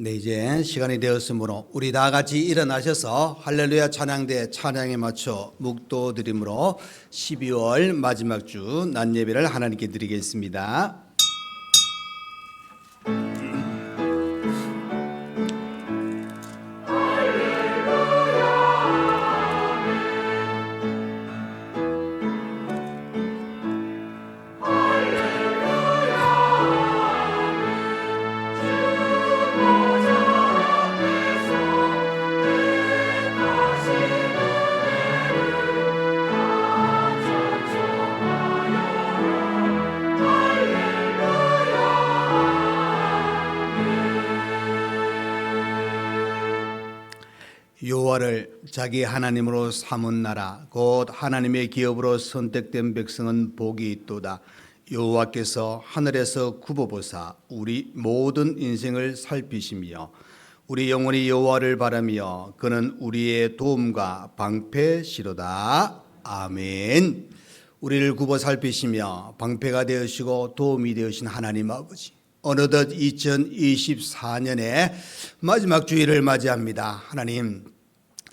네, 이제 시간이 되었으므로 우리 다 같이 일어나셔서 할렐루야 찬양대 찬양에 맞춰 묵도드림으로 12월 마지막 주 낮 예배를 하나님께 드리겠습니다. 여호와를 자기 하나님으로 삼은 나라 곧 하나님의 기업으로 선택된 백성은 복이 있도다. 여호와께서 하늘에서 굽어보사 우리 모든 인생을 살피시며 우리 영혼이 여호와를 바라며 그는 우리의 도움과 방패시로다. 아멘. 우리를 굽어 살피시며 방패가 되으시고 도움이 되으신 하나님 아버지, 어느덧 2024년의 마지막 주일을 맞이합니다. 하나님,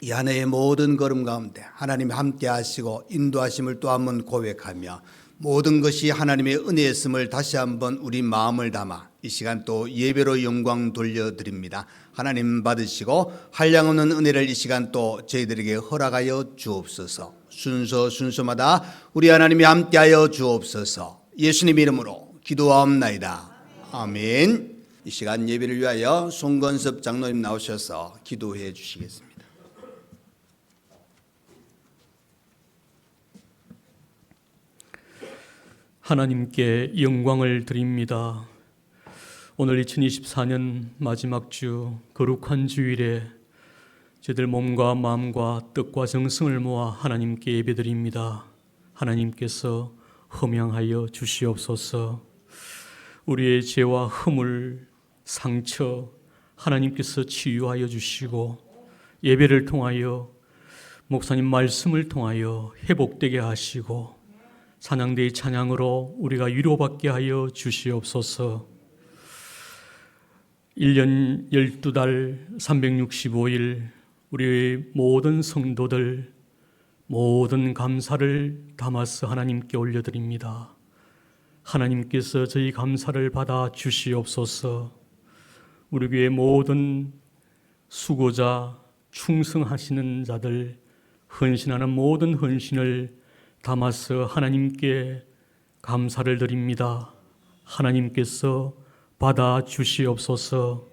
이 한 해의 모든 걸음 가운데 하나님이 함께 하시고 인도하심을 또 한번 고백하며 모든 것이 하나님의 은혜였음을 다시 한번 우리 마음을 담아 이 시간 또 예배로 영광 돌려드립니다. 하나님 받으시고 한량없는 은혜를 이 시간 또 저희들에게 허락하여 주옵소서. 순서마다 우리 하나님이 함께하여 주옵소서. 예수님 이름으로 기도하옵나이다. 아멘. 이 시간 예배를 위하여 송건섭 장로님 나오셔서 기도해 주시겠습니다. 하나님께 영광을 드립니다. 오늘 2024년 마지막 주 거룩한 주일에 저희들 몸과 마음과 뜻과 정성을 모아 하나님께 예배드립니다. 하나님께서 흠양하여 주시옵소서. 우리의 죄와 허물, 상처 하나님께서 치유하여 주시고 예배를 통하여 목사님 말씀을 통하여 회복되게 하시고 찬양대의 찬양으로 우리가 위로받게 하여 주시옵소서. 1년 12달 365일 우리의 모든 성도들 모든 감사를 담아서 하나님께 올려드립니다. 하나님께서 저희 감사를 받아 주시옵소서. 우리 교회 모든 수고자 충성하시는 자들 헌신하는 모든 헌신을 담아서 하나님께 감사를 드립니다. 하나님께서 받아 주시옵소서.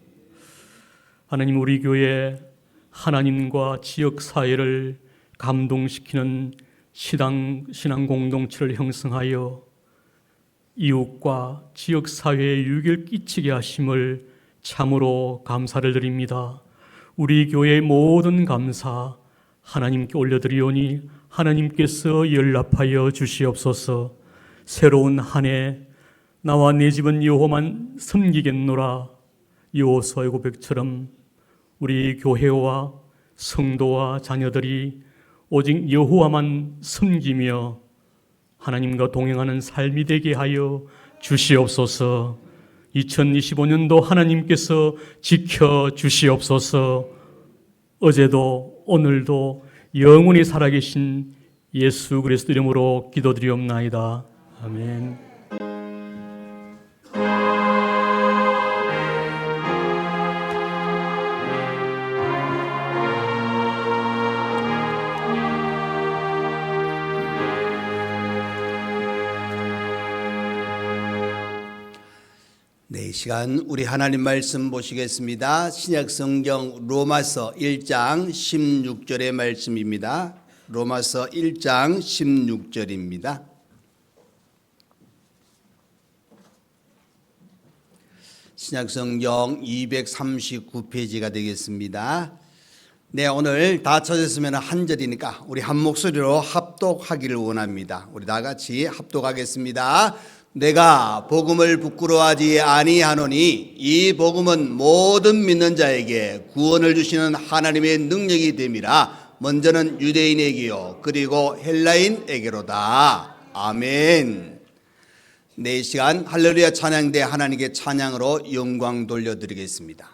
하나님, 우리 교회 하나님과 지역 사회를 감동시키는 신앙 공동체를 형성하여 이웃과 지역 사회에 유익을 끼치게 하심을 참으로 감사를 드립니다. 우리 교회의 모든 감사 하나님께 올려드리오니 하나님께서 연락하여 주시옵소서. 새로운 한 해 나와 내 집은 여호와만 섬기겠노라. 여호수아의 고백처럼 우리 교회와 성도와 자녀들이 오직 여호와만 섬기며 하나님과 동행하는 삶이 되게 하여 주시옵소서. 2025년도 하나님께서 지켜 주시옵소서. 어제도 오늘도 영원히 살아계신 예수 그리스도 이름으로 기도드리옵나이다. 아멘. 네, 이 시간 우리 하나님 말씀 보시겠습니다. 신약 성경 로마서 1장 16절의 말씀입니다. 로마서 1장 16절입니다. 신약 성경 239페이지가 되겠습니다. 네, 오늘 다 찾았으면 한 절이니까 우리 한 목소리로 합독하기를 원합니다. 우리 다 같이 합독하겠습니다. 내가 복음을 부끄러워하지 아니하노니 이 복음은 모든 믿는 자에게 구원을 주시는 하나님의 능력이 됨이라. 먼저는 유대인에게요 그리고 헬라인에게로다. 아멘. 네, 이 시간 할렐루야 찬양대 하나님께 찬양으로 영광 돌려드리겠습니다.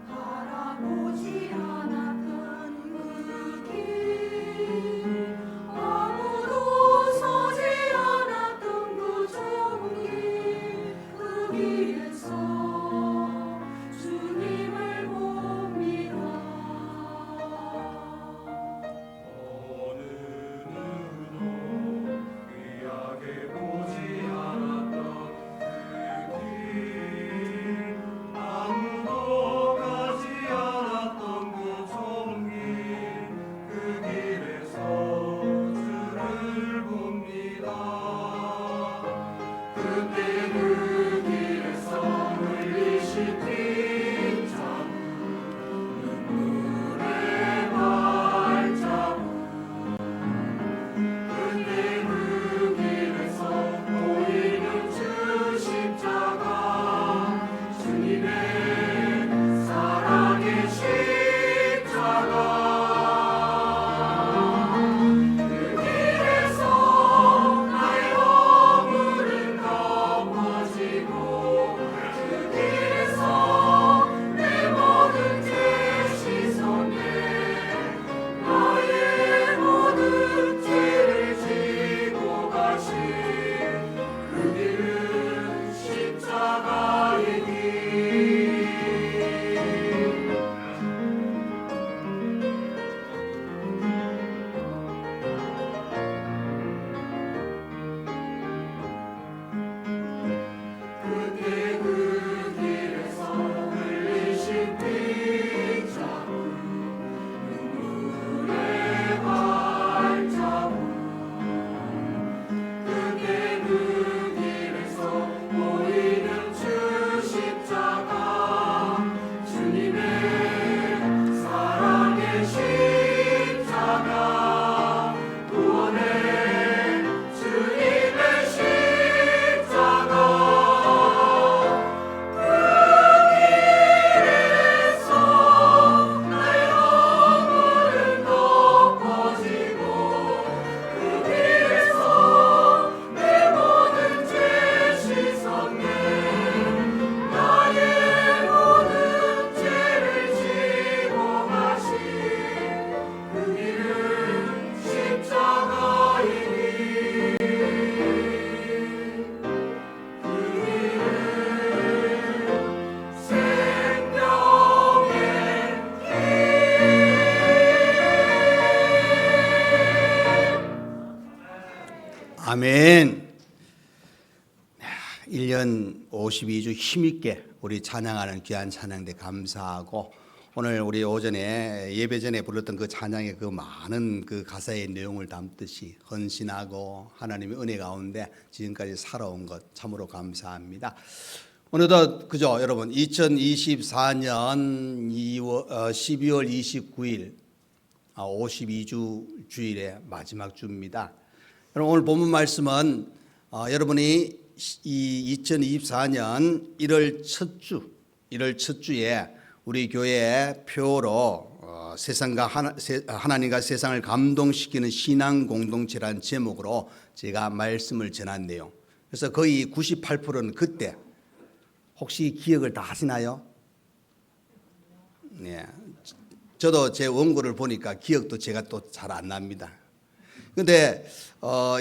바라보지 않았던 그 길, 아무도 서지 않았던 그 좁은 길, 그 길에서 주님을 봅니다. 어느 누구도 귀하게 보지 않았던 그 길, 아무도 가지 않았던 그 좁은 길, 그 길에서 주를 봅니다. 그때 그 길에서 흘리신 빗자루, 눈물의 발자국, 그때 그 길에서 보이는 주 십자가, 주님의 사랑의 십자가. 그 길에서 나의 허물은 덮어지고, 그 길에서 내 모든 죄 씻었네. 나의 모든 죄를 지고 가신 그 길은 십자가의 길. 그때 그 길에서 흘리신 빗자루, 눈물의 발자국, 그때 그 길에서 보이는 주 십자가, 주님의 사랑의 십자가, 구원의 주님의 십자가. 그 길에서 나의 허물은 덮어지고, 그 길에서 내 모든 죄 씻었네. 나의 모든 죄를 지고 가신 그 길은 십자가의 길. 그 길은 생명의 아멘. 1년 52주 힘있게 우리 찬양하는 귀한 찬양대 감사하고, 오늘 우리 오전에 예배 전에 불렀던 그 찬양의 그 많은 그 가사의 내용을 담듯이 헌신하고 하나님의 은혜 가운데 지금까지 살아온 것 참으로 감사합니다. 어느덧 그죠 여러분, 2024년 12월 29일 52주 주일의 마지막 주입니다. 여러분, 오늘 본문 말씀은 여러분이 이 2024년 1월 첫 주에 우리 교회 표로 하나님과 세상을 감동시키는 신앙 공동체란 제목으로 제가 말씀을 전한 내용. 그래서 거의 98%는 그때 혹시 기억을 다 하시나요? 네. 저도 제 원고를 보니까 기억도 제가 또 잘 안 납니다. 근데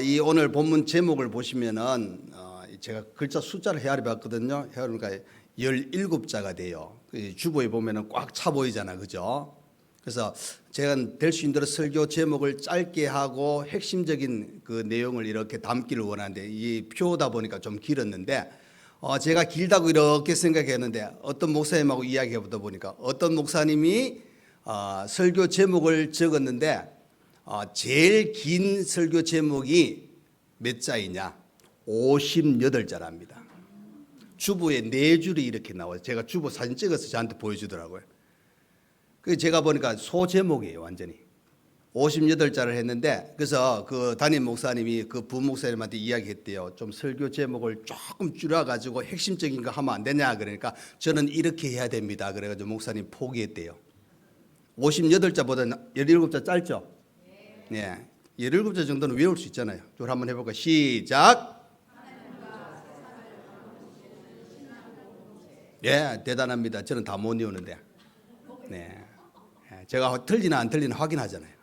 이 오늘 본문 제목을 보시면은 제가 글자 숫자를 헤아려 봤거든요. 헤아리니까 17자가 돼요. 주보에 보면은 꽉 차 보이잖아, 그죠? 그래서 제가 될 수 있는 대로 설교 제목을 짧게 하고 핵심적인 그 내용을 이렇게 담기를 원하는데, 이 표다 보니까 좀 길었는데, 제가 길다고 이렇게 생각했는데 어떤 목사님하고 이야기해 보다 보니까 어떤 목사님이 설교 제목을 적었는데 제일 긴 설교 제목이 몇 자이냐? 58자랍니다. 주보에 4줄이 이렇게 나와요. 제가 주보 사진 찍어서 저한테 보여주더라고요. 그 제가 보니까 소제목이에요, 완전히. 58자를 했는데 그래서 그 담임 목사님이 그 부목사님한테 이야기했대요. 좀 설교 제목을 조금 줄여가지고 핵심적인 거 하면 안 되냐 그러니까 저는 이렇게 해야 됩니다. 그래가지고 목사님 포기했대요. 58자보다 17자 짧죠? 네. 17자 정도는 외울 수 있잖아요. 이걸 한번 해볼까요? 시작. 예, 대단합니다. 저는 다 못 외우는데. 네. 제가 틀리나 안 틀리나 확인하잖아요.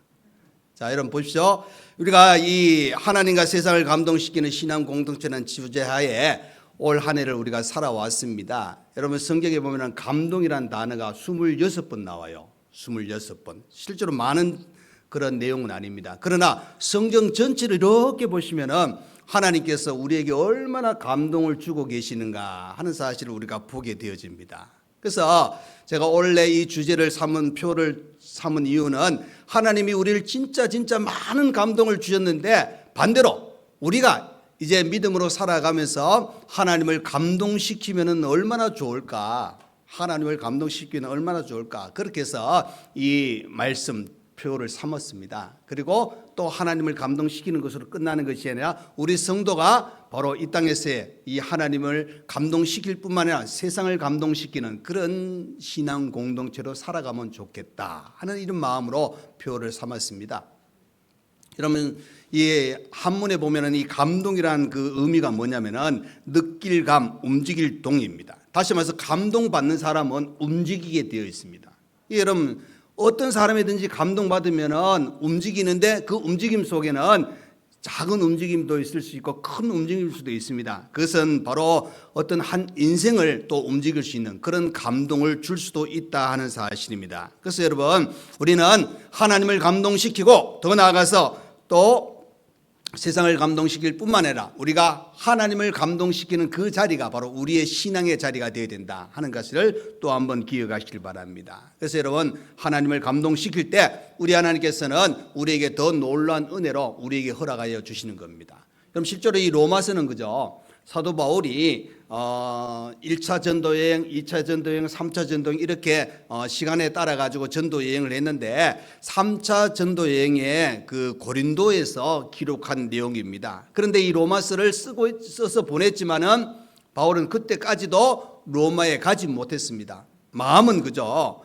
자, 여러분 보십시오. 우리가 이 하나님과 세상을 감동시키는 신앙 공동체라는 주제하에 올 한 해를 우리가 살아왔습니다. 여러분 성경에 보면 감동이라는 단어가 26번 나와요. 26번. 실제로 많은 그런 내용은 아닙니다. 그러나 성경 전체를 이렇게 보시면은 하나님께서 우리에게 얼마나 감동을 주고 계시는가 하는 사실을 우리가 보게 되어집니다. 그래서 제가 원래 이 주제를 표를 삼은 이유는 하나님이 우리를 진짜 많은 감동을 주셨는데 반대로 우리가 이제 믿음으로 살아가면서 하나님을 감동시키면 얼마나 좋을까? 하나님을 감동시키면 얼마나 좋을까? 그렇게 해서 이 말씀 표를 삼았습니다. 그리고 또 하나님을 감동시키는 것으로 끝나는 것이 아니라 우리 성도가 바로 이 땅에서의 이 하나님을 감동시킬 뿐만 아니라 세상을 감동시키는 그런 신앙 공동체로 살아가면 좋겠다 하는 이런 마음으로 표를 삼았습니다. 여러분 이 한문에 보면은 이 감동이라는 그 의미가 뭐냐면은 느낄 감, 움직일 동입니다. 다시 말해서 감동받는 사람은 움직이게 되어 있습니다. 여러분 어떤 사람이든지 감동받으면은 움직이는데 그 움직임 속에는 작은 움직임도 있을 수 있고 큰 움직임일 수도 있습니다. 그것은 바로 어떤 한 인생을 또 움직일 수 있는 그런 감동을 줄 수도 있다 하는 사실입니다. 그래서 여러분 우리는 하나님을 감동시키고 더 나아가서 또 세상을 감동시킬 뿐만 아니라 우리가 하나님을 감동시키는 그 자리가 바로 우리의 신앙의 자리가 되어야 된다 하는 것을 또 한번 기억하시길 바랍니다. 그래서 여러분 하나님을 감동시킬 때 우리 하나님께서는 우리에게 더 놀라운 은혜로 우리에게 허락하여 주시는 겁니다. 그럼 실제로 이 로마서는 그죠? 사도 바울이 1차 전도여행, 2차 전도여행, 3차 전도여행 이렇게 시간에 따라 가지고 전도여행을 했는데 3차 전도여행에 그 고린도에서 기록한 내용입니다. 그런데 이 로마서를 써서 보냈지만은 바울은 그때까지도 로마에 가지 못했습니다. 마음은 그죠?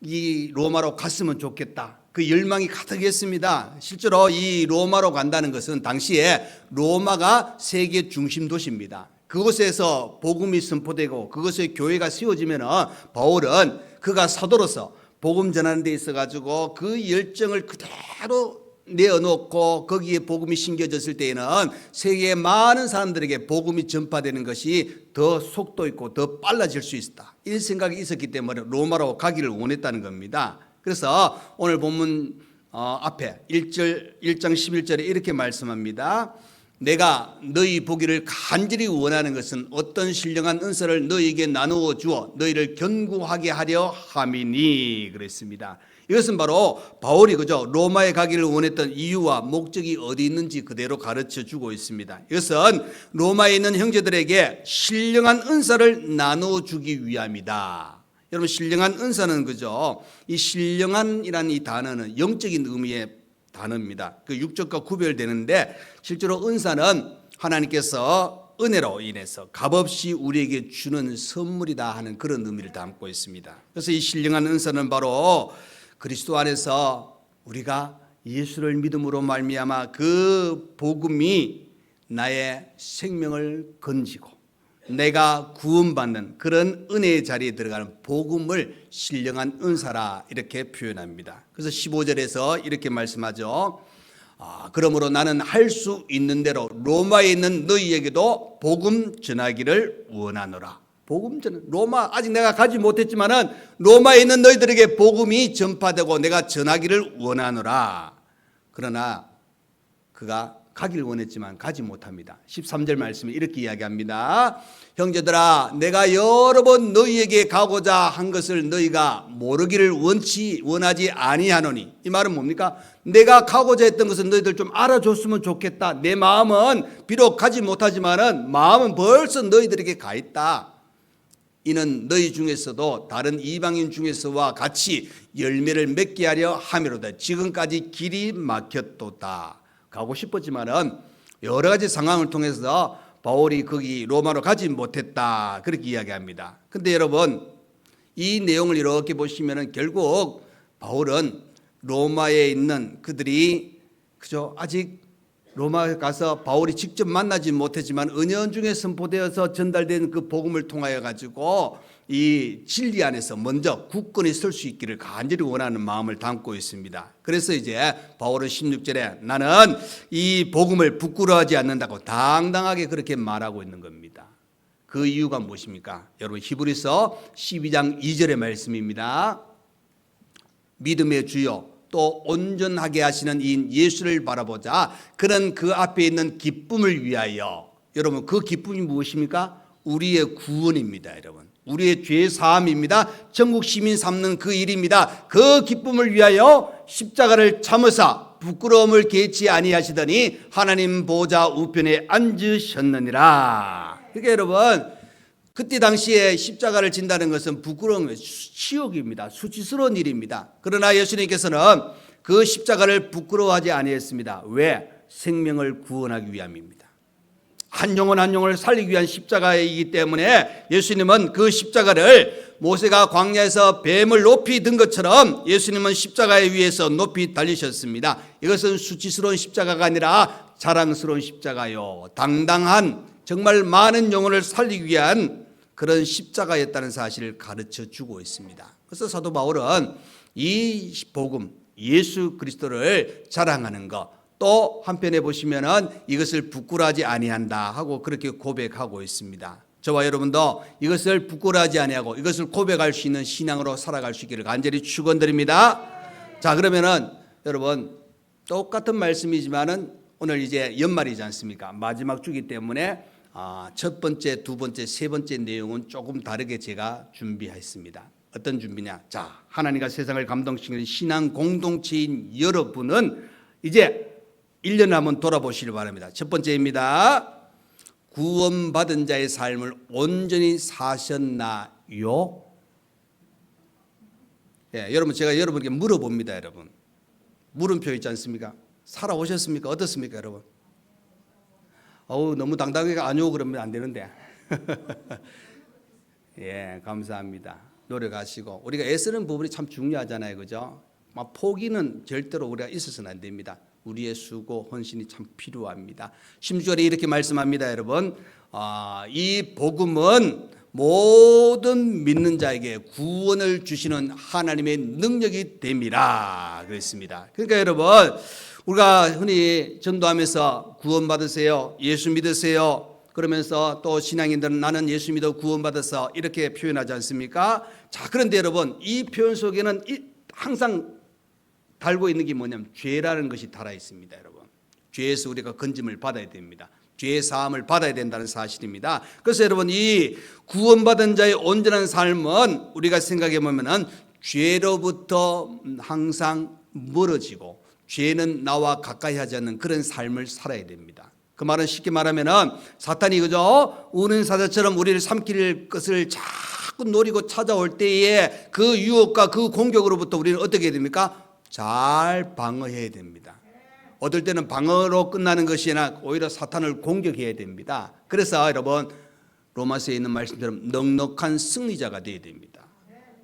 이 로마로 갔으면 좋겠다. 그 열망이 가득했습니다. 실제로 이 로마로 간다는 것은 당시에 로마가 세계 중심 도시입니다. 그곳에서 복음이 선포되고 그곳에 교회가 세워지면 바울은 그가 사도로서 복음 전하는 데 있어 가지고 그 열정을 그대로 내어놓고 거기에 복음이 심겨졌을 때에는 세계의 많은 사람들에게 복음이 전파되는 것이 더 속도 있고 더 빨라질 수 있다. 이런 생각이 있었기 때문에 로마로 가기를 원했다는 겁니다. 그래서 오늘 본문 앞에 1장 11절에 이렇게 말씀합니다. 내가 너희 보기를 간절히 원하는 것은 어떤 신령한 은사를 너희에게 나누어 주어 너희를 견고하게 하려 함이니 그랬습니다. 이것은 바로 바울이 그죠 로마에 가기를 원했던 이유와 목적이 어디 있는지 그대로 가르쳐 주고 있습니다. 이것은 로마에 있는 형제들에게 신령한 은사를 나누어 주기 위함이다. 여러분 신령한 은사는 그죠 이 신령한이라는 이 단어는 영적인 의미의 단어입니다. 그 육적과 구별되는데 실제로 은사는 하나님께서 은혜로 인해서 값없이 우리에게 주는 선물이다 하는 그런 의미를 담고 있습니다. 그래서 이 신령한 은사는 바로 그리스도 안에서 우리가 예수를 믿음으로 말미암아 그 복음이 나의 생명을 건지고 내가 구원받는 그런 은혜의 자리에 들어가는 복음을 신령한 은사라 이렇게 표현합니다. 그래서 15절에서 이렇게 말씀하죠. 그러므로 나는 할 수 있는 대로 로마에 있는 너희에게도 복음 전하기를 원하노라. 복음 전 로마 아직 내가 가지 못했지만은 로마에 있는 너희들에게 복음이 전파되고 내가 전하기를 원하노라. 그러나 그가 가기를 원했지만 가지 못합니다. 13절 말씀에 이렇게 이야기합니다. 형제들아 내가 여러 번 너희에게 가고자 한 것을 너희가 모르기를 원하지 아니하노니. 이 말은 뭡니까? 내가 가고자 했던 것은 너희들 좀 알아줬으면 좋겠다. 내 마음은 비록 가지 못하지만은 마음은 벌써 너희들에게 가 있다. 이는 너희 중에서도 다른 이방인 중에서와 같이 열매를 맺게 하려 함이로다. 지금까지 길이 막혔도다. 가고 싶었지만은 여러 가지 상황을 통해서 바울이 거기 로마로 가지 못했다. 그렇게 이야기합니다. 근데 여러분, 이 내용을 이렇게 보시면은 결국 바울은 로마에 있는 그들이 그저 아직 로마에 가서 바울이 직접 만나지 못했지만 은연중에 선포되어서 전달된 그 복음을 통하여 가지고 이 진리 안에서 먼저 굳건히 설 수 있기를 간절히 원하는 마음을 담고 있습니다. 그래서 이제 바울은 16절에 나는 이 복음을 부끄러워하지 않는다고 당당하게 그렇게 말하고 있는 겁니다. 그 이유가 무엇입니까? 여러분, 히브리서 12장 2절의 말씀입니다. 믿음의 주요 또 온전하게 하시는 이인 예수를 바라보자. 그는 그 앞에 있는 기쁨을 위하여. 여러분, 그 기쁨이 무엇입니까? 우리의 구원입니다. 여러분, 우리의 죄 사함입니다. 전국 시민 삼는 그 일입니다. 그 기쁨을 위하여 십자가를 참으사 부끄러움을 개치 아니하시더니 하나님 보좌 우편에 앉으셨느니라. 그러니까 여러분, 그때 당시에 십자가를 진다는 것은 부끄러운 치욕입니다. 수치스러운 일입니다. 그러나 예수님께서는 그 십자가를 부끄러워하지 아니했습니다. 왜? 생명을 구원하기 위함입니다. 한 영혼 한 영혼을 살리기 위한 십자가이기 때문에 예수님은 그 십자가를 모세가 광야에서 뱀을 높이 든 것처럼 예수님은 십자가에 위해서 높이 달리셨습니다. 이것은 수치스러운 십자가가 아니라 자랑스러운 십자가요, 당당한 정말 많은 영혼을 살리기 위한 그런 십자가였다는 사실을 가르쳐 주고 있습니다. 그래서 사도 바울은 이 복음, 예수 그리스도를 자랑하는 것, 또 한편에 보시면은 이것을 부끄러워하지 아니한다 하고 그렇게 고백하고 있습니다. 저와 여러분도 이것을 부끄러워하지 아니하고 이것을 고백할 수 있는 신앙으로 살아갈 수 있기를 간절히 축원드립니다. 자, 그러면은 여러분, 똑같은 말씀이지만은 오늘 이제 연말이지 않습니까? 마지막 주기 때문에 첫 번째, 두 번째, 세 번째 내용은 조금 다르게 제가 준비했습니다. 어떤 준비냐? 자, 하나님과 세상을 감동시키는 신앙 공동체인 여러분은 이제 1년을 한번 돌아보시길 바랍니다. 첫 번째입니다. 구원받은 자의 삶을 온전히 사셨나요? 예, 여러분, 제가 여러분에게 물어봅니다. 여러분, 물음표 있지 않습니까? 살아오셨습니까? 어떻습니까, 여러분? 너무 당당하게 아니오 그러면 안 되는데. 예, 감사합니다. 노력하시고 우리가 애쓰는 부분이 참 중요하잖아요, 그죠? 막 포기는 절대로 우리가 있어서는 안 됩니다. 우리의 수고, 헌신이 참 필요합니다. 16절에 이렇게 말씀합니다, 여러분. 이 복음은 모든 믿는 자에게 구원을 주시는 하나님의 능력이 됨이라 그랬습니다. 그러니까 여러분, 우리가 흔히 전도하면서 구원 받으세요, 예수 믿으세요 그러면서 또 신앙인들은 나는 예수 믿어 구원 받았어 이렇게 표현하지 않습니까? 자, 그런데 여러분, 이 표현 속에는 항상 달고 있는 게 뭐냐면 죄라는 것이 달아 있습니다. 여러분, 죄에서 우리가 건짐을 받아야 됩니다. 죄의 사함을 받아야 된다는 사실입니다. 그래서 여러분, 이 구원받은 자의 온전한 삶은 우리가 생각해 보면은 죄로부터 항상 멀어지고 죄는 나와 가까이 하지 않는 그런 삶을 살아야 됩니다. 그 말은 쉽게 말하면은 사탄이 그저 우는 사자처럼 우리를 삼킬 것을 자꾸 노리고 찾아올 때에 그 유혹과 그 공격으로부터 우리는 어떻게 해야 됩니까? 잘 방어해야 됩니다. 어떨 때는 방어로 끝나는 것이 아니라 오히려 사탄을 공격해야 됩니다. 그래서 여러분, 로마서에 있는 말씀처럼 넉넉한 승리자가 되어야 됩니다.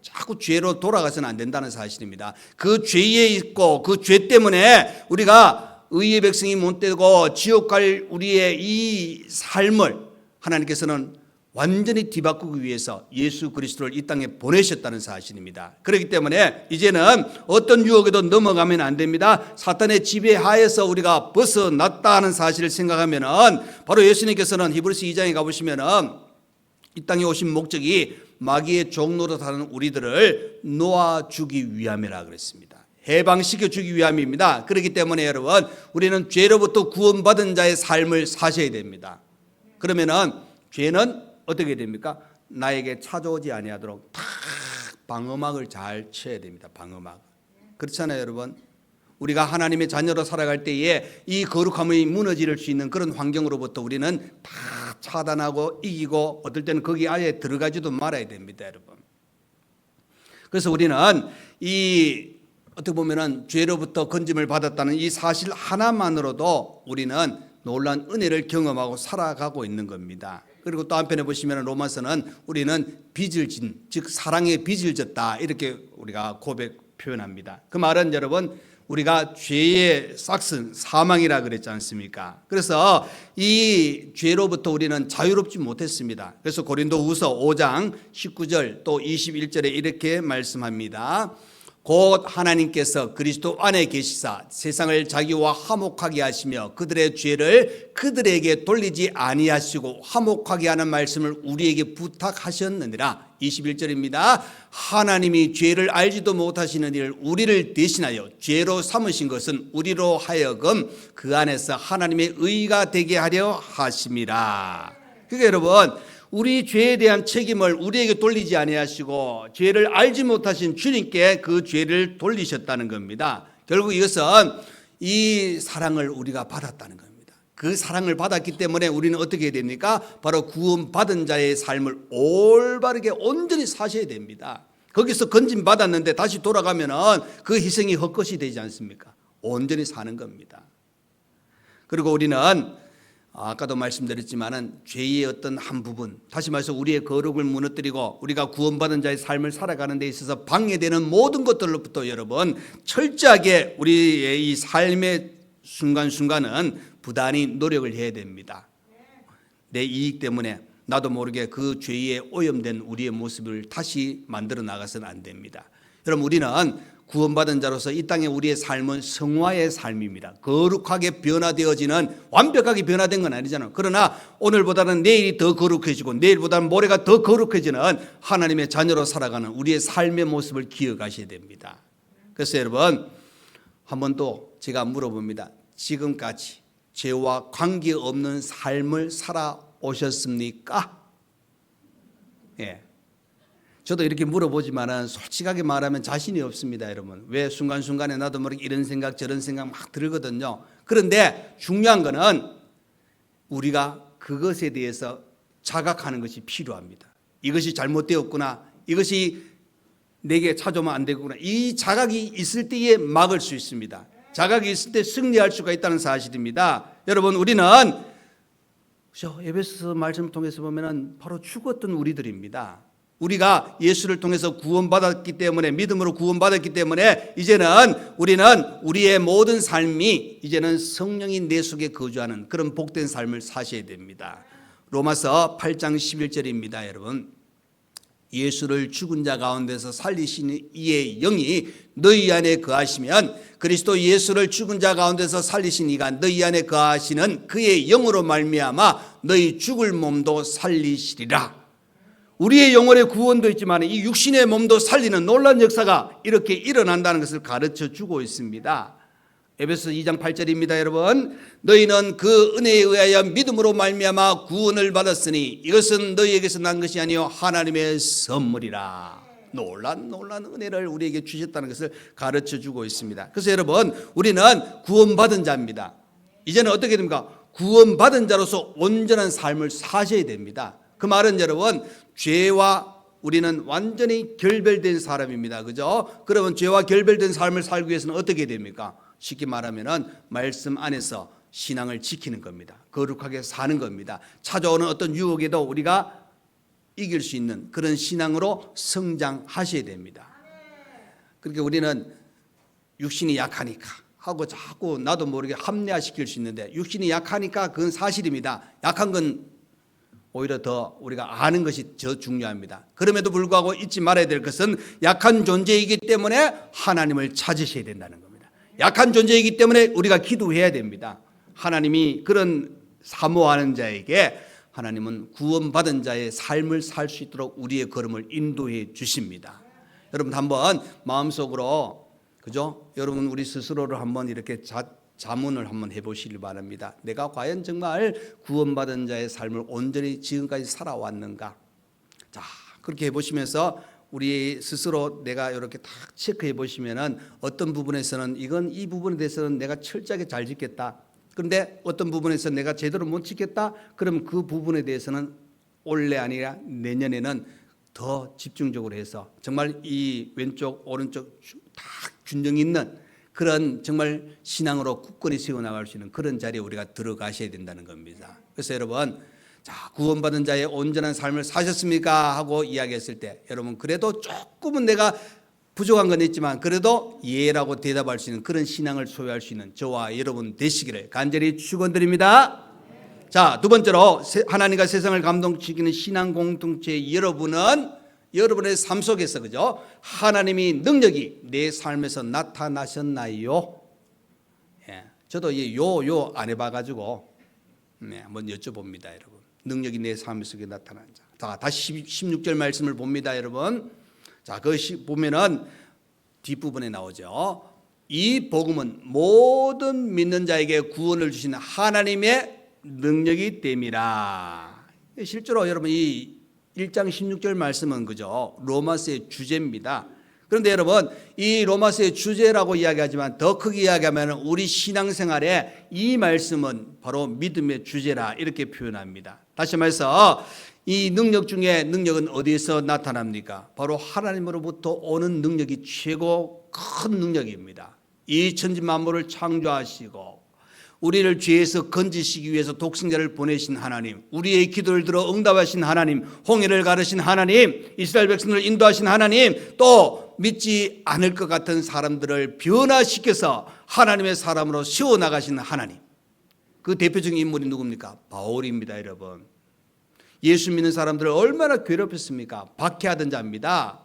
자꾸 죄로 돌아가서는 안 된다는 사실입니다. 그 죄에 있고 그 죄 때문에 우리가 의의 백성이 못 되고 지옥 갈 우리의 이 삶을 하나님께서는 완전히 뒤바꾸기 위해서 예수 그리스도를 이 땅에 보내셨다는 사실입니다. 그렇기 때문에 이제는 어떤 유혹에도 넘어가면 안 됩니다. 사탄의 지배하에서 우리가 벗어났다는 사실을 생각하면은 바로 예수님께서는 히브리서 2장에 가보시면은 이 땅에 오신 목적이 마귀의 종노릇하는 우리들을 놓아주기 위함이라 그랬습니다. 해방시켜 주기 위함입니다. 그렇기 때문에 여러분, 우리는 죄로부터 구원받은 자의 삶을 사셔야 됩니다. 그러면은 죄는 어떻게 됩니까? 나에게 찾아오지 아니하도록 탁 방어막을 잘 쳐야 됩니다. 방어막. 그렇잖아요, 여러분. 우리가 하나님의 자녀로 살아갈 때에 이 거룩함이 무너질 수 있는 그런 환경으로부터 우리는 다 차단하고 이기고 어떨 때는 거기 아예 들어가지도 말아야 됩니다, 여러분. 그래서 우리는 이 어떻게 보면은 죄로부터 건짐을 받았다는 이 사실 하나만으로도 우리는 놀라운 은혜를 경험하고 살아가고 있는 겁니다. 그리고 또 한편에 보시면 로마서는 우리는 빚을 진, 즉 사랑의 빚을 졌다 이렇게 우리가 고백 표현합니다. 그 말은 여러분 우리가 죄의 싹슨 사망이라 그랬지 않습니까? 그래서 이 죄로부터 우리는 자유롭지 못했습니다. 그래서 고린도후서 5장 19절 또 21절에 이렇게 말씀합니다. 곧 하나님께서 그리스도 안에 계시사 세상을 자기와 화목하게 하시며 그들의 죄를 그들에게 돌리지 아니하시고 화목하게 하는 말씀을 우리에게 부탁하셨느니라. 21절입니다. 하나님이 죄를 알지도 못하시는 일을 우리를 대신하여 죄로 삼으신 것은 우리로 하여금 그 안에서 하나님의 의가 되게 하려 하심이라. 그러니까 여러분 우리 죄에 대한 책임을 우리에게 돌리지 아니하시고 죄를 알지 못하신 주님께 그 죄를 돌리셨다는 겁니다. 결국 이것은 이 사랑을 우리가 받았다는 겁니다. 그 사랑을 받았기 때문에 우리는 어떻게 해야 됩니까? 바로 구원받은 자의 삶을 올바르게 온전히 사셔야 됩니다. 거기서 건진 받았는데 다시 돌아가면은 그 희생이 헛것이 되지 않습니까? 온전히 사는 겁니다. 그리고 우리는 아까도 말씀드렸지만은 죄의 어떤 한 부분, 다시 말해서 우리의 거룩을 무너뜨리고 우리가 구원받은 자의 삶을 살아가는 데 있어서 방해되는 모든 것들로부터 여러분 철저하게 우리의 이 삶의 순간순간은 부단히 노력을 해야 됩니다. 내 이익 때문에 나도 모르게 그 죄에 오염된 우리의 모습을 다시 만들어 나가서는 안 됩니다. 여러분 우리는 구원받은 자로서 이 땅에 우리의 삶은 성화의 삶입니다. 거룩하게 변화되어지는, 완벽하게 변화된 건 아니잖아요. 그러나 오늘보다는 내일이 더 거룩해지고 내일보다는 모레가 더 거룩해지는 하나님의 자녀로 살아가는 우리의 삶의 모습을 기억하셔야 됩니다. 그래서 여러분 한 번 또 제가 물어봅니다. 지금까지 죄와 관계없는 삶을 살아오셨습니까? 예. 저도 이렇게 물어보지만은 솔직하게 말하면 자신이 없습니다, 여러분. 왜 순간순간에 나도 모르게 이런 생각 저런 생각 막 들거든요. 그런데 중요한 거는 우리가 그것에 대해서 자각하는 것이 필요합니다. 이것이 잘못되었구나. 이것이 내게 찾아오면 안 되구나. 이 자각이 있을 때에 막을 수 있습니다. 자각이 있을 때 승리할 수가 있다는 사실입니다. 여러분 우리는 에베소서 말씀을 통해서 보면은 바로 죽었던 우리들입니다. 우리가 예수를 통해서 구원받았기 때문에, 믿음으로 구원받았기 때문에 이제는 우리는 우리의 모든 삶이 이제는 성령이 내 속에 거주하는 그런 복된 삶을 사셔야 됩니다. 로마서 8장 11절입니다. 여러분 예수를 죽은 자 가운데서 살리신 이의 영이 너희 안에 거하시면 그리스도 예수를 죽은 자 가운데서 살리신 이가 너희 안에 거하시는 그의 영으로 말미암아 너희 죽을 몸도 살리시리라. 우리의 영혼의 구원도 있지만 이 육신의 몸도 살리는 놀라운 역사가 이렇게 일어난다는 것을 가르쳐 주고 있습니다. 에베소 2장 8절입니다. 여러분 너희는 그 은혜에 의하여 믿음으로 말미암아 구원을 받았으니 이것은 너희에게서 난 것이 아니요 하나님의 선물이라. 놀란 은혜를 우리에게 주셨다는 것을 가르쳐 주고 있습니다. 그래서 여러분 우리는 구원받은 자입니다. 이제는 어떻게 됩니까? 구원받은 자로서 온전한 삶을 사셔야 됩니다. 그 말은 여러분 죄와 우리는 완전히 결별된 사람입니다. 그죠? 그러면 죄와 결별된 삶을 살기 위해서는 어떻게 됩니까? 쉽게 말하면은 말씀 안에서 신앙을 지키는 겁니다. 거룩하게 사는 겁니다. 찾아오는 어떤 유혹에도 우리가 이길 수 있는 그런 신앙으로 성장하셔야 됩니다. 그러니까 우리는 육신이 약하니까 하고 자꾸 나도 모르게 합리화시킬 수 있는데 육신이 약하니까 그건 사실입니다. 약한 건 오히려 더 우리가 아는 것이 더 중요합니다. 그럼에도 불구하고 잊지 말아야 될 것은 약한 존재이기 때문에 하나님을 찾으셔야 된다는 겁니다. 약한 존재이기 때문에 우리가 기도해야 됩니다. 하나님이 그런 사모하는 자에게 하나님은 구원받은 자의 삶을 살 수 있도록 우리의 걸음을 인도해 주십니다. 여러분 한번 마음속으로 그죠? 여러분 우리 스스로를 한번 이렇게 자문을 한번 해보시길 바랍니다. 내가 과연 정말 구원받은 자의 삶을 온전히 지금까지 살아왔는가? 자, 그렇게 해보시면서 우리 스스로 내가 이렇게 딱 체크해 보시면은 어떤 부분에서는 이 부분에 대해서는 내가 철저하게 잘 짓겠다. 그런데 어떤 부분에서 내가 제대로 못 지켰다? 그럼 그 부분에 대해서는 올해 아니라 내년에는 더 집중적으로 해서 정말 이 왼쪽 오른쪽 다 균형 있는 그런 정말 신앙으로 굳건히 세워나갈 수 있는 그런 자리에 우리가 들어가셔야 된다는 겁니다. 그래서 여러분, 자, 구원받은 자의 온전한 삶을 사셨습니까? 하고 이야기했을 때 여러분, 그래도 조금은 내가 부족한 건 있지만 그래도 예라고 대답할 수 있는 그런 신앙을 소유할 수 있는 저와 여러분 되시기를 간절히 축원드립니다. 자, 두 번째로 하나님과 세상을 감동시키는 신앙 공동체의 여러분은 여러분의 삶 속에서 그죠? 하나님이 능력이 내 삶에서 나타나셨나요? 예, 저도 요 안 해봐가지고 한번 여쭤봅니다, 여러분. 능력이 내 삶 속에 나타난 자. 자, 다시 16절 말씀을 봅니다, 여러분. 자, 그것이 보면은 뒷부분에 나오죠. 이 복음은 모든 믿는 자에게 구원을 주시는 하나님의 능력이 됨이라. 실제로 여러분 이 1장 16절 말씀은 그죠? 로마서의 주제입니다. 그런데 여러분 이 로마서의 주제라고 이야기하지만 더 크게 이야기하면 우리 신앙생활에 이 말씀은 바로 믿음의 주제라 이렇게 표현합니다. 다시 말해서 이 능력 중에 능력은 어디에서 나타납니까? 바로 하나님으로부터 오는 능력이 최고 큰 능력입니다. 이 천지 만물을 창조하시고 우리를 죄에서 건지시기 위해서 독생자를 보내신 하나님, 우리의 기도를 들어 응답하신 하나님, 홍해를 가르신 하나님, 이스라엘 백성을 인도하신 하나님, 또 믿지 않을 것 같은 사람들을 변화시켜서 하나님의 사람으로 세워나가신 하나님. 그 대표적인 인물이 누굽니까? 바울입니다, 여러분. 예수 믿는 사람들을 얼마나 괴롭혔습니까? 박해하던 자입니다.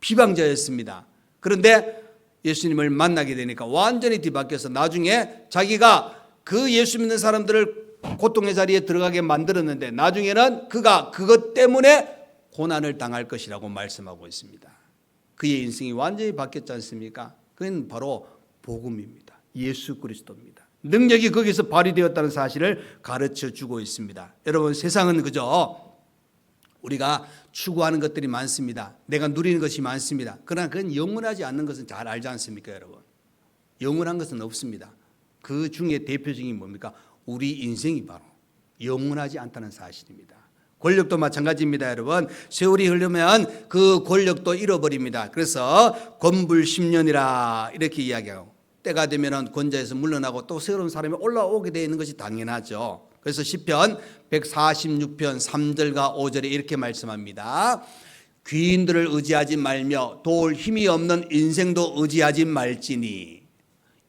비방자였습니다. 그런데 예수님을 만나게 되니까 완전히 뒤바뀌어서 나중에 자기가 그 예수 믿는 사람들을 고통의 자리에 들어가게 만들었는데 나중에는 그가 그것 때문에 고난을 당할 것이라고 말씀하고 있습니다. 그의 인생이 완전히 바뀌었지 않습니까? 그건 바로 복음입니다. 예수 그리스도입니다. 능력이 거기서 발휘되었다는 사실을 가르쳐 주고 있습니다. 여러분 세상은 그저 우리가 추구하는 것들이 많습니다. 내가 누리는 것이 많습니다. 그러나 그건 영원하지 않는 것은 잘 알지 않습니까, 여러분? 영원한 것은 없습니다. 그 중에 대표적인 뭡니까? 우리 인생이 바로 영원하지 않다는 사실입니다. 권력도 마찬가지입니다, 여러분. 세월이 흐르면 그 권력도 잃어버립니다. 그래서 권불 10년이라 이렇게 이야기하고 때가 되면 권자에서 물러나고 또 새로운 사람이 올라오게 되어 있는 것이 당연하죠. 그래서 시편 146편 3절과 5절에 이렇게 말씀합니다. 귀인들을 의지하지 말며 도울 힘이 없는 인생도 의지하지 말지니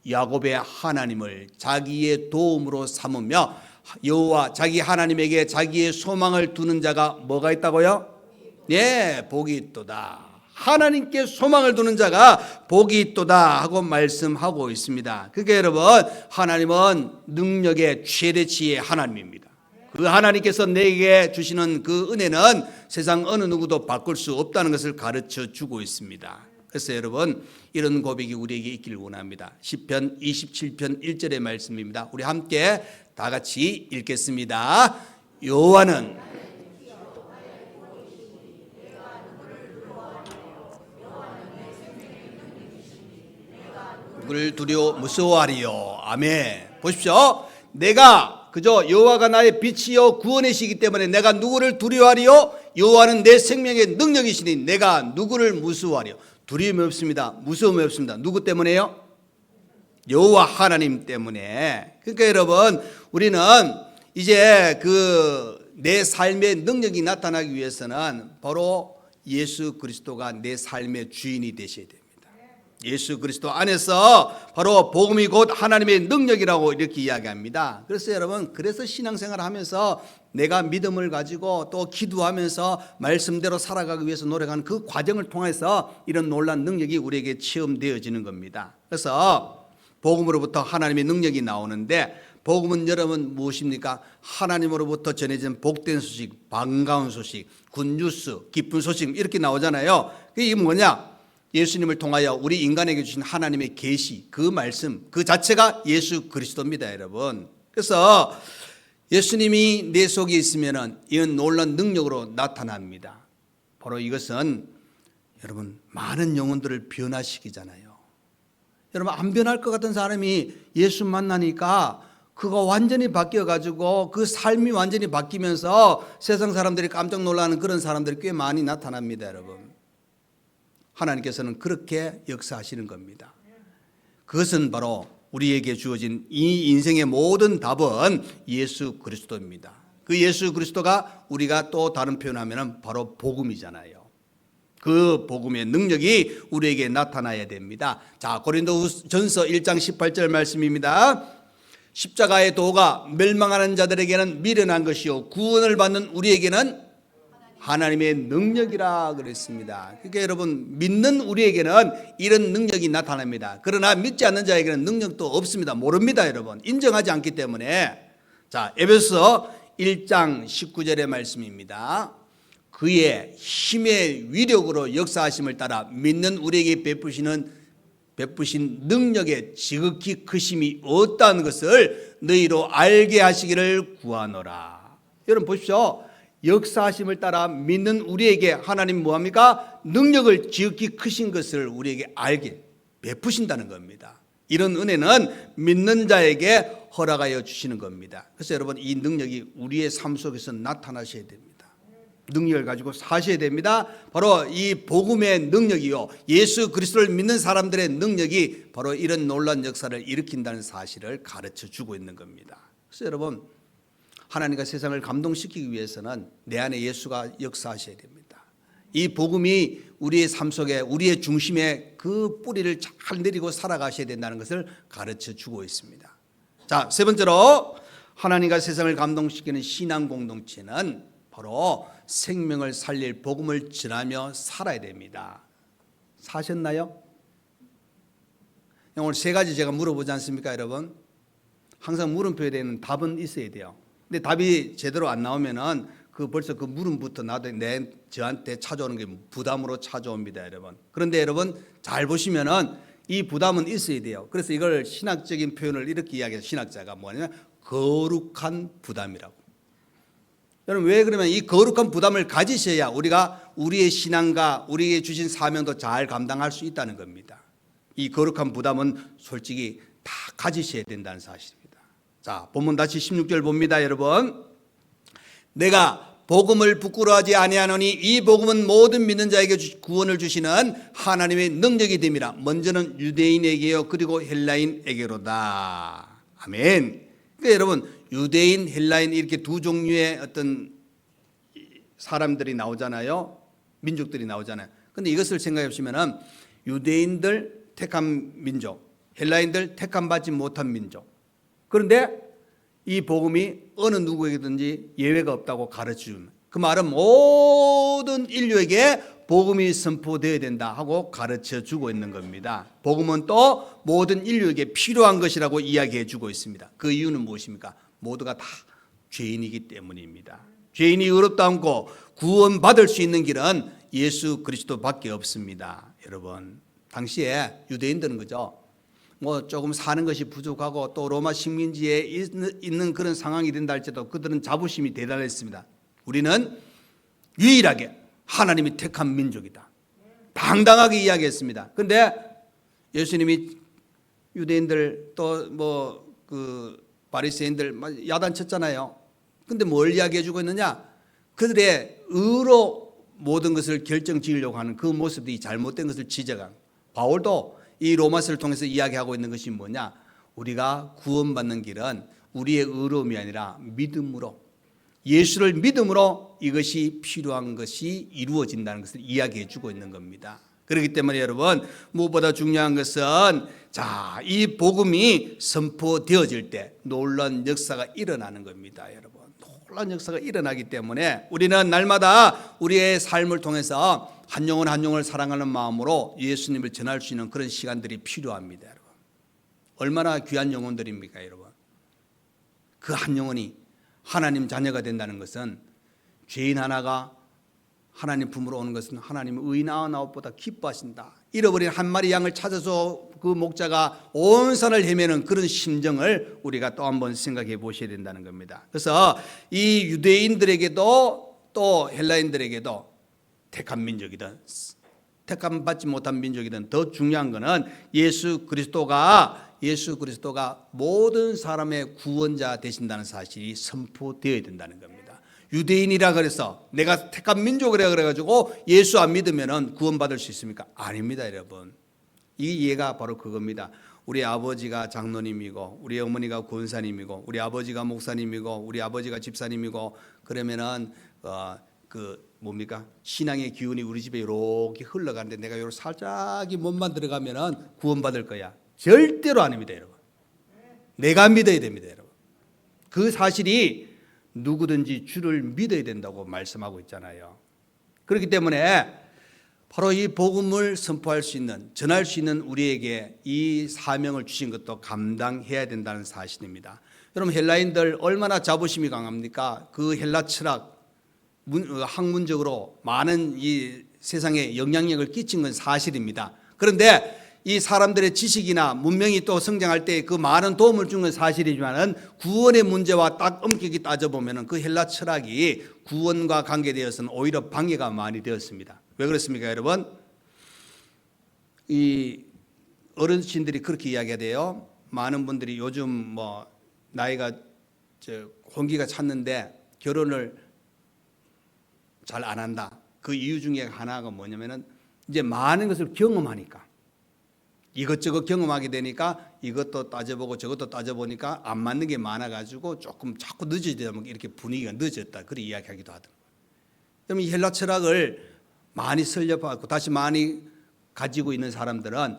야곱의 하나님을 자기의 도움으로 삼으며 여호와 자기 하나님에게 자기의 소망을 두는 자가 뭐가 있다고요? 예, 복이 있도다. 하나님께 소망을 두는 자가 복이 있도다 하고 말씀하고 있습니다. 그러니까 여러분 하나님은 능력의 최대치의 하나님입니다. 그 하나님께서 내게 주시는 그 은혜는 세상 어느 누구도 바꿀 수 없다는 것을 가르쳐 주고 있습니다. 그래서 여러분 이런 고백이 우리에게 있기를 원합니다. 시편 27편 1절의 말씀입니다. 우리 함께 다 같이 읽겠습니다. 여호와는 누구를 두려워 무서워하리요. 아멘. 보십시오. 내가 그저 여호와가 나의 빛이요 구원이시기 때문에 내가 누구를 두려워하리요? 여호와는 내 생명의 능력이시니 내가 누구를 무서워하리요? 두려움이 없습니다. 무서움이 없습니다. 누구 때문에요? 여호와 하나님 때문에. 그러니까 여러분 우리는 이제 내 삶의 능력이 나타나기 위해서는 바로 예수 그리스도가 내 삶의 주인이 되셔야 됩니다. 예수 그리스도 안에서 바로 복음이 곧 하나님의 능력이라고 이렇게 이야기합니다. 그래서 여러분 그래서 신앙생활을 하면서 내가 믿음을 가지고 또 기도하면서 말씀대로 살아가기 위해서 노력하는 그 과정을 통해서 이런 놀라운 능력이 우리에게 체험되어지는 겁니다. 그래서 복음으로부터 하나님의 능력이 나오는데 복음은 여러분 무엇입니까? 하나님으로부터 전해진 복된 소식, 반가운 소식, 굿뉴스, 기쁜 소식 이렇게 나오잖아요. 이게 뭐냐? 예수님을 통하여 우리 인간에게 주신 하나님의 계시, 그 말씀, 그 자체가 예수 그리스도입니다, 여러분. 그래서 예수님이 내 속에 있으면은 이런 놀라운 능력으로 나타납니다. 바로 이것은 여러분 많은 영혼들을 변화시키잖아요. 여러분 안 변할 것 같은 사람이 예수 만나니까 그가 완전히 바뀌어가지고 그 삶이 완전히 바뀌면서 세상 사람들이 깜짝 놀라는 그런 사람들이 꽤 많이 나타납니다, 여러분. 하나님께서는 그렇게 역사하시는 겁니다. 그것은 바로 우리에게 주어진 이 인생의 모든 답은 예수 그리스도입니다. 그 예수 그리스도가 우리가 또 다른 표현하면 바로 복음이잖아요. 그 복음의 능력이 우리에게 나타나야 됩니다. 자, 고린도전서 1장 18절 말씀입니다. 십자가의 도가 멸망하는 자들에게는 미련한 것이요 구원을 받는 우리에게는 하나님의 능력이라 그랬습니다. 그러니까 여러분, 믿는 우리에게는 이런 능력이 나타납니다. 그러나 믿지 않는 자에게는 능력도 없습니다. 모릅니다, 여러분. 인정하지 않기 때문에. 자, 에베소 1장 19절의 말씀입니다. 그의 힘의 위력으로 역사하심을 따라 믿는 우리에게 베푸신 능력의 지극히 크심이 없다는 것을 너희로 알게 하시기를 구하노라. 여러분 보십시오. 역사하심을 따라 믿는 우리에게 하나님 뭐합니까? 능력을 지극히 크신 것을 우리에게 알게 베푸신다는 겁니다. 이런 은혜는 믿는 자에게 허락하여 주시는 겁니다. 그래서 여러분, 이 능력이 우리의 삶 속에서 나타나셔야 됩니다. 능력을 가지고 사셔야 됩니다. 바로 이 복음의 능력이요, 예수 그리스도를 믿는 사람들의 능력이 바로 이런 놀라운 역사를 일으킨다는 사실을 가르쳐 주고 있는 겁니다. 그래서 여러분, 하나님과 세상을 감동시키기 위해서는 내 안에 예수가 역사하셔야 됩니다. 이 복음이 우리의 삶 속에, 우리의 중심에 그 뿌리를 잘 내리고 살아가셔야 된다는 것을 가르쳐 주고 있습니다. 자, 세 번째로 하나님과 세상을 감동시키는 신앙 공동체는 바로 생명을 살릴 복음을 전하며 살아야 됩니다. 사셨나요? 오늘 세 가지 제가 물어보지 않습니까, 여러분? 항상 물음표에 대한 답은 있어야 돼요. 근데 답이 제대로 안 나오면은 벌써 그 물음부터 저한테 찾아오는 게 부담으로 찾아옵니다, 여러분. 그런데 여러분 잘 보시면은 이 부담은 있어야 돼요. 그래서 이걸 신학적인 표현을 이렇게 이야기해서 신학자가 뭐냐면 거룩한 부담이라고. 여러분 왜 그러면 이 거룩한 부담을 가지셔야 우리가 우리의 신앙과 우리에게 주신 사명도 잘 감당할 수 있다는 겁니다. 이 거룩한 부담은 솔직히 다 가지셔야 된다는 사실입니다. 자, 본문 다시 16절 봅니다, 여러분. 내가 복음을 부끄러워하지 아니하노니 이 복음은 모든 믿는 자에게 구원을 주시는 하나님의 능력이 됨이라. 먼저는 유대인에게요 그리고 헬라인에게로다. 아멘. 그러니까 여러분, 유대인, 헬라인 이렇게 두 종류의 어떤 사람들이 나오잖아요. 민족들이 나오잖아요. 그런데 이것을 생각해 보시면은 유대인들 택한 민족, 헬라인들 택함 받지 못한 민족. 그런데 이 복음이 어느 누구에게든지 예외가 없다고 가르쳐주는, 그 말은 모든 인류에게 복음이 선포되어야 된다 하고 가르쳐주고 있는 겁니다. 복음은 또 모든 인류에게 필요한 것이라고 이야기해 주고 있습니다. 그 이유는 무엇입니까? 모두가 다 죄인이기 때문입니다. 죄인이 의롭다 않고 구원받을 수 있는 길은 예수 그리스도밖에 없습니다. 여러분, 당시에 유대인들은 그죠? 조금 사는 것이 부족하고 또 로마 식민지에 있는 그런 상황이 된다 할지라도 그들은 자부심이 대단했습니다. 우리는 유일하게 하나님이 택한 민족이다. 당당하게 이야기했습니다. 그런데 예수님이 유대인들 또 바리새인들 야단쳤잖아요. 근데 뭘 이야기해주고 있느냐? 그들의 의로 모든 것을 결정지으려고 하는 그 모습이 잘못된 것을 지적한. 바울도 이 로마서를 통해서 이야기하고 있는 것이 뭐냐? 우리가 구원받는 길은 우리의 의로움이 아니라 믿음으로, 예수를 믿음으로 이것이 필요한 것이 이루어진다는 것을 이야기해 주고 있는 겁니다. 그렇기 때문에 여러분, 무엇보다 중요한 것은 이 복음이 선포되어질 때 놀라운 역사가 일어나는 겁니다. 여러분, 놀라운 역사가 일어나기 때문에 우리는 날마다 우리의 삶을 통해서 한 영혼 한 영혼을 사랑하는 마음으로 예수님을 전할 수 있는 그런 시간들이 필요합니다. 여러분, 얼마나 귀한 영혼들입니까, 여러분? 그 한 영혼이 하나님 자녀가 된다는 것은, 죄인 하나가 하나님 품으로 오는 것은 하나님은 의인 99보다 기뻐하신다. 잃어버린 한 마리 양을 찾아서 그 목자가 온 산을 헤매는 그런 심정을 우리가 또 한번 생각해 보셔야 된다는 겁니다. 그래서 이 유대인들에게도 또 헬라인들에게도 택한 민족이든 택함 받지 못한 민족이든 더 중요한 것은 예수 그리스도가 예수 그리스도가 모든 사람의 구원자 되신다는 사실이 선포되어야 된다는 겁니다. 유대인이라 그래서 내가 택한 민족이라 그래가지고 예수 안 믿으면 구원받을 수 있습니까? 아닙니다, 여러분. 이 이해가 바로 그겁니다. 우리 아버지가 장로님이고 우리 어머니가 권사님이고 우리 아버지가 목사님이고 우리 아버지가 집사님이고 그러면은 뭡니까? 신앙의 기운이 우리 집에 이렇게 흘러가는데 내가 요렇게 살짝이 몸만 들어가면은 구원받을 거야. 절대로 아닙니다, 여러분. 내가 믿어야 됩니다, 여러분. 그 사실이 누구든지 주를 믿어야 된다고 말씀하고 있잖아요. 그렇기 때문에 바로 이 복음을 선포할 수 있는, 전할 수 있는 우리에게 이 사명을 주신 것도 감당해야 된다는 사실입니다. 여러분, 헬라인들 얼마나 자부심이 강합니까? 그 헬라 철학, 학문적으로 많은 이 세상에 영향력을 끼친 건 사실입니다. 그런데 이 사람들의 지식이나 문명이 또 성장할 때 그 많은 도움을 준 건 사실이지만은 구원의 문제와 딱 엄격히 따져보면은 그 헬라 철학이 구원과 관계되어서는 오히려 방해가 많이 되었습니다. 왜 그렇습니까, 여러분? 이 어르신들이 그렇게 이야기해요. 많은 분들이 요즘 뭐 나이가 혼기가 찼는데 결혼을 잘 안 한다. 그 이유 중에 하나가 뭐냐면은 이제 많은 것을 경험하니까. 이것저것 경험하게 되니까 이것도 따져보고 저것도 따져보니까 안 맞는 게 많아가지고 조금 자꾸 늦어지다 보면 이렇게 분위기가 늦었다. 그렇게 이야기하기도 하더라고요. 그러면 이 헬라 철학을 많이 설립하고 다시 많이 가지고 있는 사람들은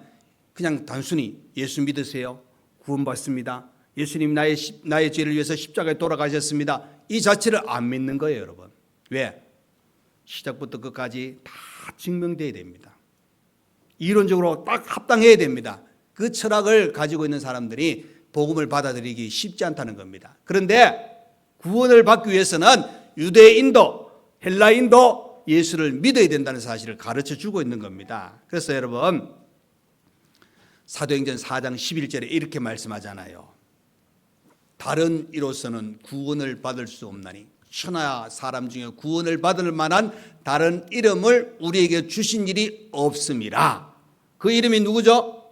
그냥 단순히 예수 믿으세요. 구원받습니다. 예수님 나의 죄를 위해서 십자가에 돌아가셨습니다. 이 자체를 안 믿는 거예요, 여러분. 왜? 시작부터 끝까지 다 증명돼야 됩니다. 이론적으로 딱 합당해야 됩니다. 그 철학을 가지고 있는 사람들이 복음을 받아들이기 쉽지 않다는 겁니다. 그런데 구원을 받기 위해서는 유대인도 헬라인도 예수를 믿어야 된다는 사실을 가르쳐 주고 있는 겁니다. 그래서 여러분, 사도행전 4장 11절에 이렇게 말씀하잖아요. 다른 이로서는 구원을 받을 수 없나니 천하 사람 중에 구원을 받을 만한 다른 이름을 우리에게 주신 일이 없음이라. 그 이름이 누구죠?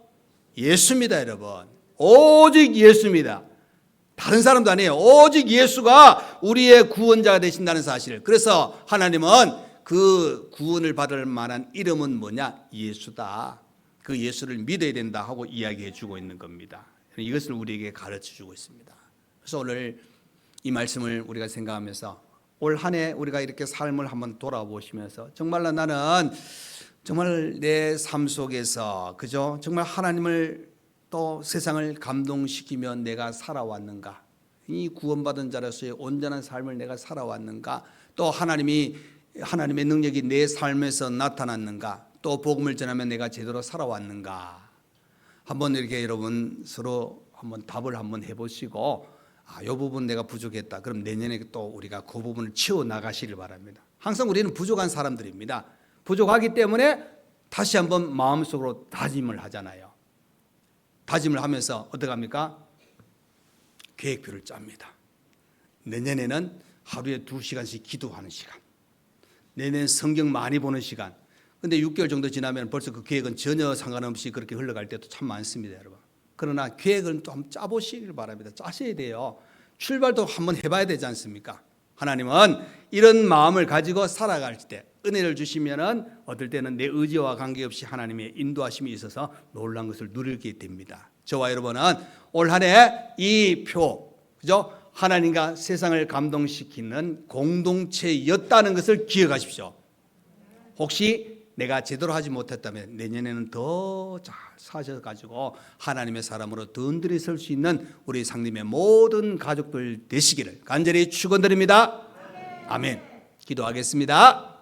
예수입니다, 여러분. 오직 예수입니다. 다른 사람도 아니에요. 오직 예수가 우리의 구원자가 되신다는 사실. 그래서 하나님은 그 구원을 받을 만한 이름은 뭐냐? 예수다. 그 예수를 믿어야 된다 하고 이야기해 주고 있는 겁니다. 이것을 우리에게 가르쳐 주고 있습니다. 그래서 오늘 이 말씀을 우리가 생각하면서 올 한 해 우리가 이렇게 삶을 한번 돌아보시면서 정말로 나는 정말 내 삶 속에서 그죠? 정말 하나님을 또 세상을 감동시키며 내가 살아왔는가? 이 구원받은 자로서의 온전한 삶을 내가 살아왔는가? 또 하나님의 능력이 내 삶에서 나타났는가? 또 복음을 전하면 내가 제대로 살아왔는가? 한번 이렇게 여러분 서로 한번 답을 한번 해보시고 이 부분 내가 부족했다. 그럼 내년에 또 우리가 그 부분을 채워 나가시길 바랍니다. 항상 우리는 부족한 사람들입니다. 부족하기 때문에 다시 한번 마음속으로 다짐을 하잖아요. 다짐을 하면서 어떻게 합니까? 계획표를 짭니다. 내년에는 하루에 2시간씩 기도하는 시간. 내년엔 성경 많이 보는 시간. 근데 6개월 정도 지나면 벌써 그 계획은 전혀 상관없이 그렇게 흘러갈 때도 참 많습니다, 여러분. 그러나 계획을 또 한번 짜보시길 바랍니다. 짜셔야 돼요. 출발도 한번 해봐야 되지 않습니까? 하나님은 이런 마음을 가지고 살아갈 때 은혜를 주시면은 어떨 때는 내 의지와 관계없이 하나님의 인도하심이 있어서 놀라운 것을 누리게 됩니다. 저와 여러분은 올 한 해 이 표, 그죠? 하나님과 세상을 감동시키는 공동체였다는 것을 기억하십시오. 혹시 내가 제대로 하지 못했다면 내년에는 더 잘 사셔가지고 하나님의 사람으로 든든히 설 수 있는 우리 상림의 모든 가족들 되시기를 간절히 축원드립니다. 아멘. 기도하겠습니다.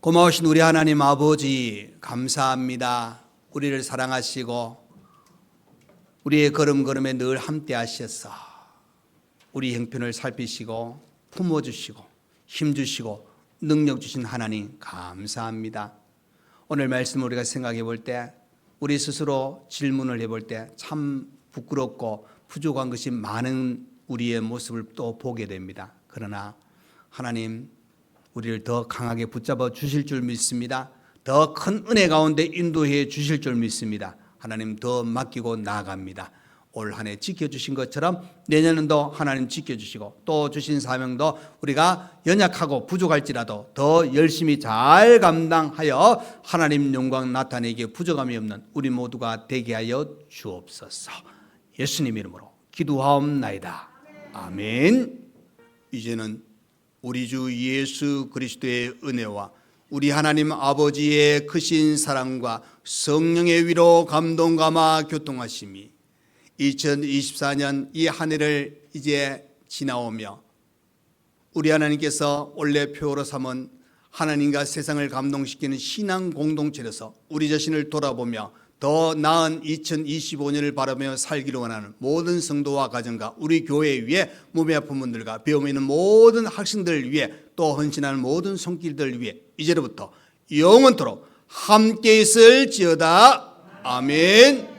고마우신 우리 하나님 아버지 감사합니다. 우리를 사랑하시고 우리의 걸음걸음에 늘 함께 하셔서 우리 형편을 살피시고 품어주시고 힘주시고 능력 주신 하나님 감사합니다. 오늘 말씀을 우리가 생각해 볼 때 우리 스스로 질문을 해볼 때 참 부끄럽고 부족한 것이 많은 우리의 모습을 또 보게 됩니다. 그러나 하나님 우리를 더 강하게 붙잡아 주실 줄 믿습니다. 더 큰 은혜 가운데 인도해 주실 줄 믿습니다. 하나님 더 맡기고 나아갑니다. 올 한 해 지켜주신 것처럼 내년도 하나님 지켜주시고 또 주신 사명도 우리가 연약하고 부족할지라도 더 열심히 잘 감당하여 하나님 영광 나타내기에 부족함이 없는 우리 모두가 되게 하여 주옵소서. 예수님 이름으로 기도하옵나이다. 아멘. 이제는 우리 주 예수 그리스도의 은혜와 우리 하나님 아버지의 크신 사랑과 성령의 위로 감동 감화 교통하심이 2024년 이 한 해를 이제 지나오며 우리 하나님께서 원래 표로 삼은 하나님과 세상을 감동시키는 신앙 공동체로서 우리 자신을 돌아보며 더 나은 2025년을 바라며 살기를 원하는 모든 성도와 가정과 우리 교회 위에 몸이 아픈 분들과 배움에 있는 모든 학생들 위해 또 헌신하는 모든 손길들 위해 이제로부터 영원토록 함께 있을지어다. 아멘.